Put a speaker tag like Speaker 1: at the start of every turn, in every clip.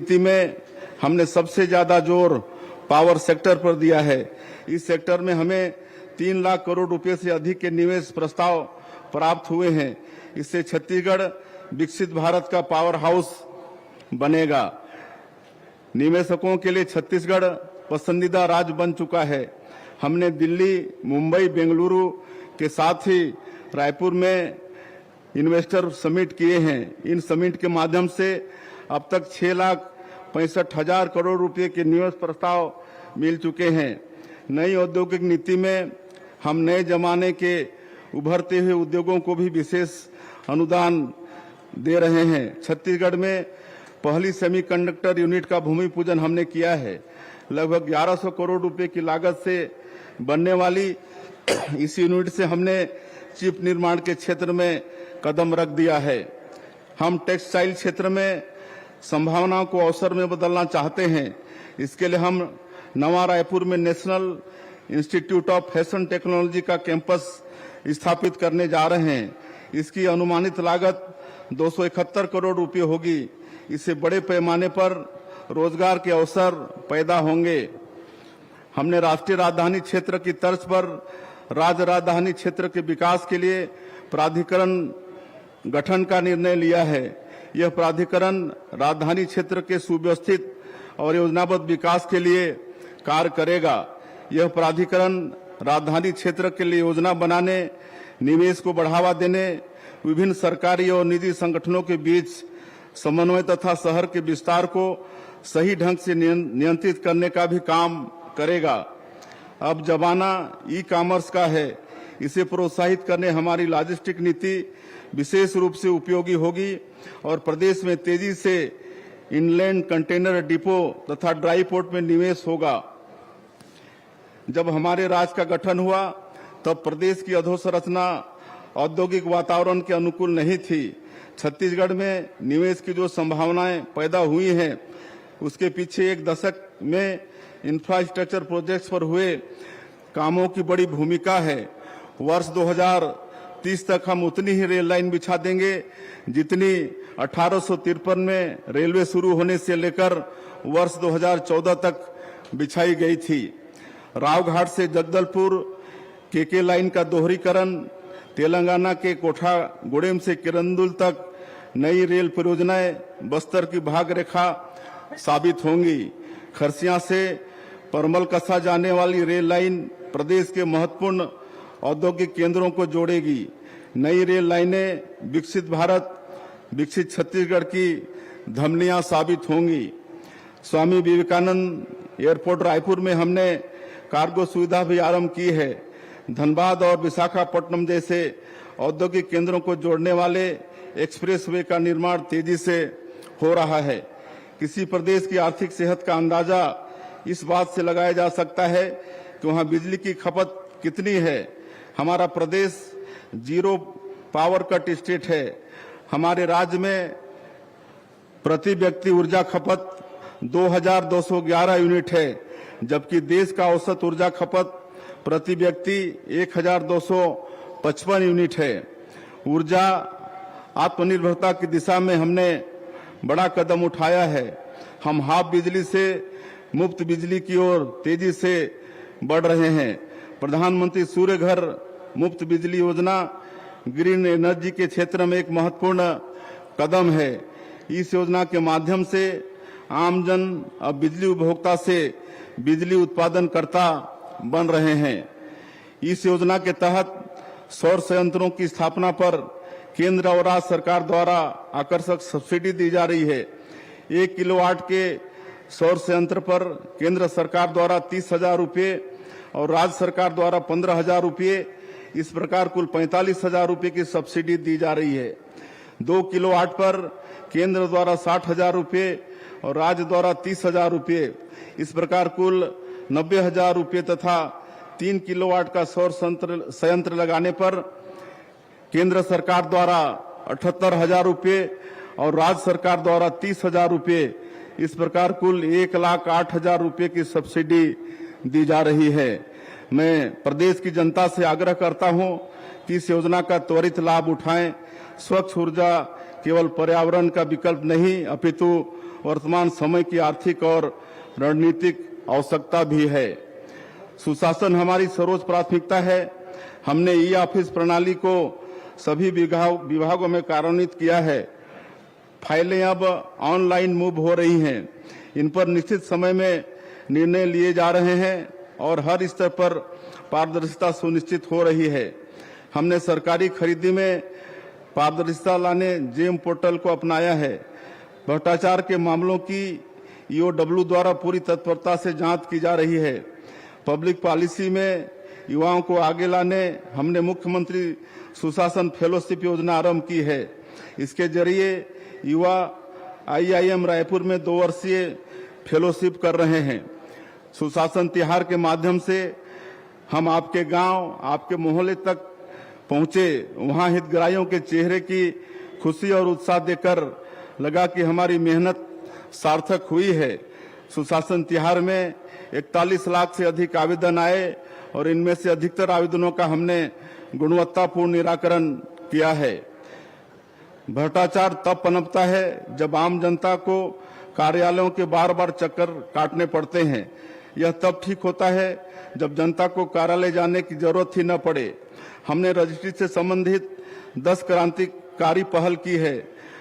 Speaker 1: नीति में हमने सबसे ज्यादा जोर पावर सेक्टर पर दिया है। इस सेक्टर में हमें 3 लाख करोड़ रुपए से अधिक के निवेश प्रस्ताव प्राप्त हुए हैं। इससे छत्तीसगढ़ विकसित भारत का पावर हाउस बनेगा। निवेशकों के लिए छत्तीसगढ़ पसंदीदा राज्य बन चुका है। हमने दिल्ली, मुंबई, बेंगलुरु के साथ ही रायपुर में इन्वेस्टर समिट किए हैं। इन समिट के माध्यम से अब तक 6,65,000 करोड़ रुपए के निवेश प्रस्ताव मिल चुके हैं। नई औद्योगिक नीति में हम नए जमाने के उभरते हुए उद्योगों को भी विशेष अनुदान दे रहे हैं। छत्तीसगढ़ में पहली सेमीकंडक्टर यूनिट का भूमि पूजन हमने किया है। लगभग 1100 करोड़ रुपए की लागत से बनने वाली इस यूनिट से हमने चिप निर्माण के क्षेत्र में कदम रख दिया है। हम टेक्सटाइल क्षेत्र में संभावनाओं को अवसर में बदलना चाहते हैं। इसके लिए हम नवा रायपुर में national institute of fashion technology का कैंपस स्थापित करने जा रहे हैं। इसकी अनुमानित लागत 271 करोड़ रुपए होगी। इससे बड़े पैमाने पर रोजगार के अवसर पैदा होंगे। हमने राष्ट्रीय राजधानी क्षेत्र की तर्ज पर राज्य राजधानी क्षेत्र के विकास के लिए प्राधिकरण गठन का निर्णय लिया है। यह प्राधिकरण राजधानी क्षेत्र के सुव्यवस्थित और योजनाबद्ध विकास के लिए कार्य करेगा। यह प्राधिकरण राजधानी क्षेत्र के लिए योजना बनाने, निवेश को बढ़ावा देने, विभिन्न सरकारी और निजी संगठनों के बीच समन्वय तथा शहर के विस्तार को सही ढंग से नियंत्रित करने का भी काम करेगा। अब जमाना ई कॉमर्स का है। इसे प्रोत्साहित करने हमारी लॉजिस्टिक नीति विशेष रूप से उपयोगी होगी और प्रदेश में तेजी से इनलैंड कंटेनर डिपो तथा ड्राई पोर्ट में निवेश होगा। जब हमारे राज्य का गठन हुआ तब प्रदेश की अधोसंरचना औद्योगिक वातावरण के अनुकूल नहीं थी। छत्तीसगढ़ में निवेश की जो संभावनाएं पैदा हुई हैं उसके पीछे एक दशक में इंफ्रास्ट्रक्चर प्रोजेक्ट्स पर हुए कामों की बड़ी भूमिका है। वर्ष 2030 तक हम उतनी ही रेल लाइन बिछा देंगे जितनी 1853 में रेलवे शुरू होने से लेकर वर्ष 2014 तक बिछाई गई थी। रावघाट से जगदलपुर केके लाइन का दोहरीकरण, तेलंगाना के कोठागुडेम से किरंदुल तक नई रेल परियोजनाएं बस्तर की भाग रेखा साबित होंगी। खरसिया से परमल कसा जाने वाली रेल लाइन प्रदेश के महत्वपूर्ण औद्योगिक केंद्रों को जोड़ेगी। नई रेल लाइनें विकसित भारत, विकसित छत्तीसगढ़ की धमनियां साबित होंगी। स्वामी विवेकानंद एयरपोर्ट रायपुर में हमने कार्गो सुविधा भी आरंभ की है। धनबाद और विशाखापट्टनम जैसे औद्योगिक केंद्रों को जोड़ने वाले एक्सप्रेसवे का निर्माण तेजी से हो रहा है। किसी प्रदेश की आर्थिक सेहत का अंदाजा इस बात से लगाया जा सकता है कि वहां बिजली की खपत कितनी है। हमारा प्रदेश जीरो पावर कट स्टेट है। हमारे राज्य में प्रति व्यक्ति ऊर्जा खपत 2211 यूनिट है, जबकि देश का औसत ऊर्जा खपत प्रति व्यक्ति 1255 यूनिट है। ऊर्जा आत्मनिर्भरता की दिशा में हमने बड़ा कदम उठाया है। हम हाफ बिजली से मुफ्त बिजली की ओर तेजी से बढ़ रहे हैं। प्रधानमंत्री सूर्य घर मुफ्त बिजली योजना ग्रीन एनर्जी के क्षेत्र में एक महत्वपूर्ण कदम है। इस योजना के माध्यम से आमजन अब बिजली उपभोक्ता से बिजली उत्पादनकर्ता बन रहे हैं। इस योजना के तहत सौर संयंत्रों की स्थापना पर केंद्र और राज्य सरकार द्वारा आकर्षक सब्सिडी दी जा रही है। 1 किलोवाट के सौर संयंत्र पर केंद्र सरकार द्वारा 30,000 रुपये और राज्य सरकार द्वारा 15,000 रुपये, इस प्रकार कुल 45,000 रुपये की सब्सिडी दी जा रही है। 2 किलोवाट पर केंद्र द्वारा 60,000 रुपये और राज्य द्वारा 30,000 रुपये, इस प्रकार कुल 90,000 रुपये तथा 3 किलोवाट का सौर संयंत्र लगाने पर केंद्र सरकार द्वारा 78,000 रुपये और राज्य सरकार द्वारा 30,000 रुपये, इस प्रकार कुल 1,08,000 रुपये की सब्सिडी दी जा रही है। मैं प्रदेश की जनता से आग्रह करता हूं कि इस योजना का त्वरित लाभ उठाएं। स्वच्छ ऊर्जा केवल पर्यावरण का विकल्प नहीं अपितु वर्तमान समय की आर्थिक और रणनीतिक आवश्यकता भी है। सुशासन हमारी सर्वोच्च प्राथमिकता है। हमने ई ऑफिस प्रणाली को सभी विभागों में कार्यान्वित किया है। फाइलें अब ऑनलाइन मूव हो रही हैं। इन पर निश्चित समय में निर्णय लिए जा रहे हैं और हर स्तर पर पारदर्शिता सुनिश्चित हो रही है। हमने सरकारी खरीदी में पारदर्शिता लाने जेम पोर्टल को अपनाया है। भ्रष्टाचार के मामलों की ईओडब्ल्यू द्वारा पूरी तत्परता से जांच की जा रही है। पब्लिक पॉलिसी में युवाओं को आगे लाने हमने मुख्यमंत्री सुशासन फेलोशिप योजना आरंभ की है। इसके जरिए युवा आईआईएम रायपुर में 2 वर्षीय फेलोशिप कर रहे हैं। सुशासन तिहार के माध्यम से हम आपके गांव, आपके मोहल्ले तक पहुंचे। वहां हितग्राहियों के चेहरे की खुशी और उत्साह देकर लगा कि हमारी मेहनत सार्थक हुई है। सुशासन तिहार में 41 लाख से अधिक आवेदन आए और इनमें से अधिकतर आवेदनों का हमने गुणवत्तापूर्ण निराकरण किया है। भ्रष्टाचार तब पनपता है जब आम जनता को कार्यालयों के बार बार चक्कर काटने पड़ते हैं। यह तब ठीक होता है जब जनता को कार्यालय जाने की जरूरत ही न पड़े। हमने रजिस्ट्री से संबंधित 10 क्रांतिकारी पहल की है।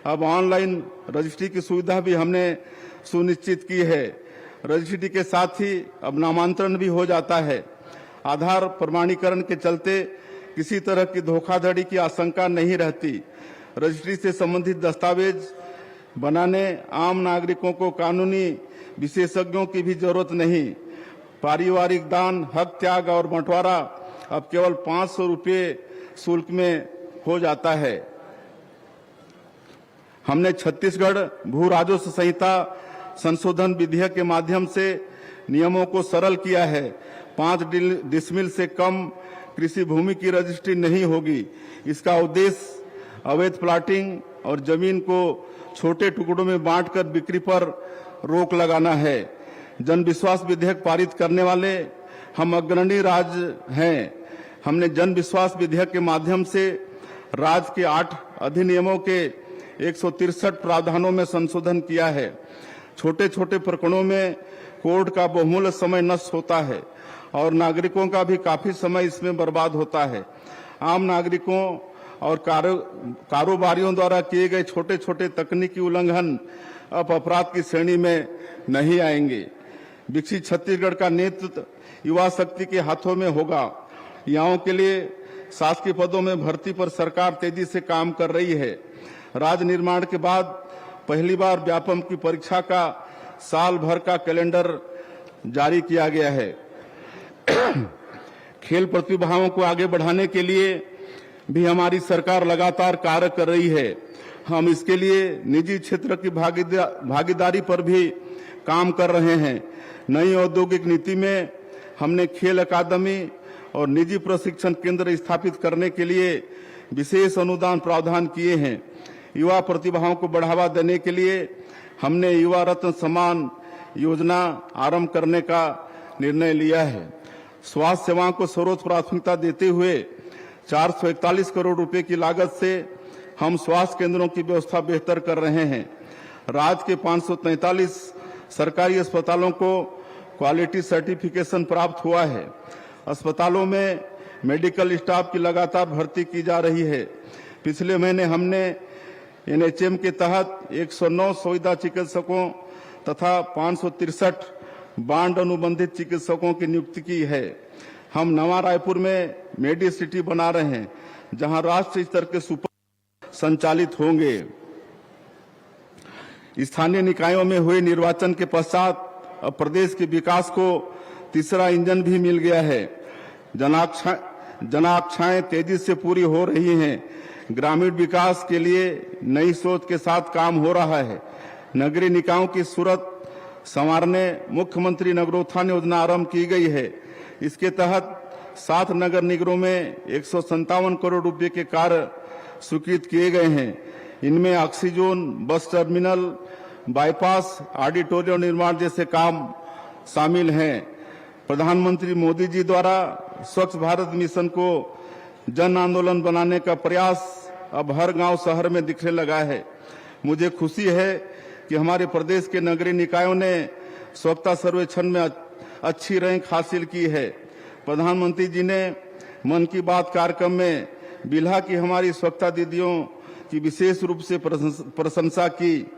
Speaker 1: अब ऑनलाइन रजिस्ट्री की सुविधा भी हमने सुनिश्चित की है। रजिस्ट्री के साथ ही अब नामांतरण भी हो जाता है। आधार प्रमाणीकरण के चलते किसी तरह की धोखाधड़ी की आशंका नहीं रहती। रजिस्ट्री से संबंधित दस्तावेज बनाने आम नागरिकों को कानूनी विशेषज्ञों की भी जरूरत नहीं। पारिवारिक दान, हक त्याग और बंटवारा अब केवल 500 रुपये शुल्क में हो जाता है। हमने छत्तीसगढ़ भू राजस्व संहिता संशोधन विधेयक के माध्यम से नियमों को सरल किया है। 5 डिसमिल से कम कृषि भूमि की रजिस्ट्री नहीं होगी। इसका उद्देश्य अवैध प्लाटिंग और जमीन को छोटे टुकड़ों में बांटकर बिक्री पर रोक लगाना है। जन विश्वास विधेयक पारित करने वाले हम अग्रणी राज्य हैं। हमने जन विश्वास विधेयक के माध्यम से राज्य के 8 अधिनियमों के 163 प्रावधानों में संशोधन किया है। छोटे छोटे प्रकरणों में कोर्ट का बहुमूल्य समय नष्ट होता है और नागरिकों का भी काफी समय इसमें बर्बाद होता है। आम नागरिकों और कारोबारियों द्वारा किए गए छोटे छोटे तकनीकी उल्लंघन अब अपराध की श्रेणी में नहीं आएंगे। विकसित छत्तीसगढ़ का नेतृत्व युवा शक्ति के हाथों में होगा। युवाओं के लिए शासकीय पदों में भर्ती पर सरकार तेजी से काम कर रही है। राज्य निर्माण के बाद पहली बार व्यापम की परीक्षा का साल भर का कैलेंडर जारी किया गया है। खेल प्रतिभाओं को आगे बढ़ाने के लिए भी हमारी सरकार लगातार कार्य कर रही है। हम इसके लिए निजी क्षेत्र की भागीदारी पर भी काम कर रहे हैं। नई औद्योगिक नीति में हमने खेल अकादमी और निजी प्रशिक्षण केंद्र स्थापित करने के लिए विशेष अनुदान प्रावधान किए हैं। युवा प्रतिभाओं को बढ़ावा देने के लिए हमने युवा रत्न सम्मान योजना आरंभ करने का निर्णय लिया है। स्वास्थ्य सेवाओं को सर्वोच्च प्राथमिकता देते हुए 441 करोड़ रुपए की लागत से हम स्वास्थ्य केंद्रों की व्यवस्था बेहतर कर रहे हैं। राज्य के 543 सरकारी अस्पतालों को क्वालिटी सर्टिफिकेशन प्राप्त हुआ है। अस्पतालों में मेडिकल स्टाफ की लगातार भर्ती की जा रही है। पिछले महीने हमने एनएचएम के तहत 109 संविदा चिकित्सकों तथा 563 बांड अनुबंधित चिकित्सकों की नियुक्ति की है। हम नवा रायपुर में मेडी सिटी बना रहे हैं, जहां राष्ट्रीय स्तर के सुपर संचालित होंगे। स्थानीय निकायों में हुए निर्वाचन के पश्चात अब प्रदेश के विकास को तीसरा इंजन भी मिल गया है। जनाकांक्षाएं तेजी से पूरी हो रही हैं। ग्रामीण विकास के लिए नई सोच के साथ काम हो रहा है। नगरीय निकायों की सूरत संवारने मुख्यमंत्री नगरोत्थान योजना आरंभ की गई है। इसके तहत 7 नगर निगमों में 157 करोड़ रुपए के कार्य स्वीकृत किए गए हैं। इनमें oxygen, bus terminal, bypass, auditorium निर्माण जैसे काम शामिल हैं। प्रधानमंत्री मोदी जी द्वारा स्वच्छ भारत मिशन को जन आंदोलन बनाने का प्रयास अब हर गांव शहर में दिखने लगा है। मुझे खुशी है कि हमारे प्रदेश के नगरीय निकायों ने स्वच्छता सर्वेक्षण में अच्छी रैंक हासिल की है। प्रधानमंत्री जी ने मन की बात कार्यक्रम में बिल्हा की हमारी स्वच्छता दीदियों की विशेष रूप से प्रशंसा की।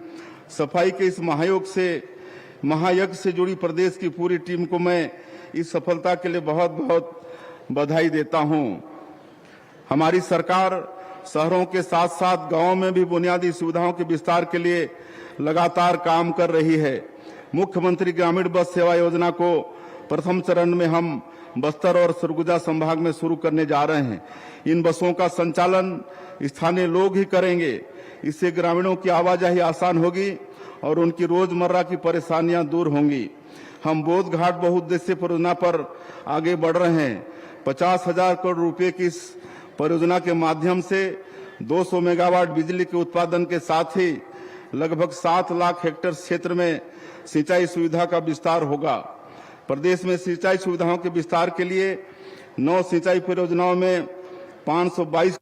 Speaker 1: सफाई के इस महायज्ञ से जुड़ी प्रदेश की पूरी टीम को मैं इस सफलता के लिए बहुत बहुत बधाई देता हूं। हमारी सरकार शहरों के साथ साथ गांवों में भी बुनियादी सुविधाओं के विस्तार के लिए लगातार काम कर रही है। मुख्यमंत्री ग्रामीण बस सेवा योजना को प्रथम चरण में हम बस्तर और सरगुजा संभाग में शुरू करने जा रहे हैं। इन बसों का संचालन स्थानीय लोग ही करेंगे। इससे ग्रामीणों की आवाजाही आसान होगी और उनकी रोजमर्रा की परेशानियां दूर होंगी। हम बोध घाट बहुउद्देशीय परियोजना पर आगे बढ़ रहे हैं। 50,000 करोड़ रुपए की इस परियोजना के माध्यम से 200 मेगावाट बिजली के उत्पादन के साथ ही लगभग 7 लाख हेक्टेयर क्षेत्र में सिंचाई सुविधा का विस्तार होगा। प्रदेश में सिंचाई सुविधाओं के विस्तार के लिए 9 सिंचाई परियोजनाओं में 522